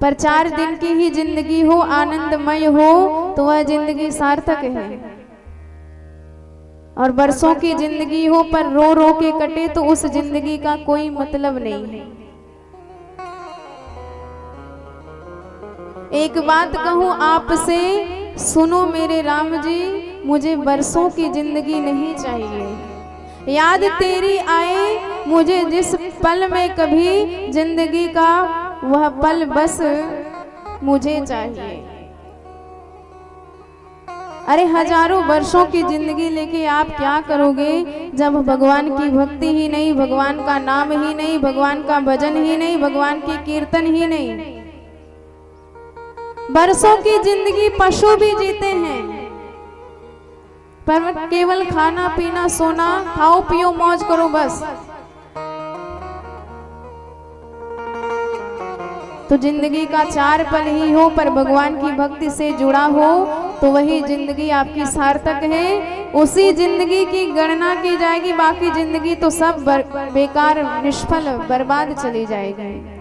पर 4 दिन की ही जिंदगी हो, आनंदमय हो, तो वह जिंदगी सार्थक है। और बरसों की जिंदगी हो पर रो रो के कटे तो उस जिंदगी का कोई मतलब नहीं है। एक बात कहूं आपसे, सुनो मेरे राम जी, मुझे बरसों की जिंदगी नहीं चाहिए। याद तेरी आए मुझे जिस पल में कभी, जिंदगी का वह पल बस मुझे चाहिए। अरे हजारों वर्षों की जिंदगी लेके आप क्या करोगे जब भगवान की भक्ति ही नहीं, भगवान का नाम ही नहीं, भगवान का भजन ही नहीं, भगवान की कीर्तन ही नहीं। बरसों की जिंदगी पशु भी जीते हैं, पर केवल खाना पीना सोना, खाओ पियो मौज करो बस। तो जिंदगी का 4 पल ही हो पर भगवान की भक्ति से जुड़ा हो तो वही जिंदगी आपकी सार्थक है। उसी जिंदगी की गणना की जाएगी, बाकी जिंदगी तो सब बेकार, निष्फल, बर्बाद चली जाएगी।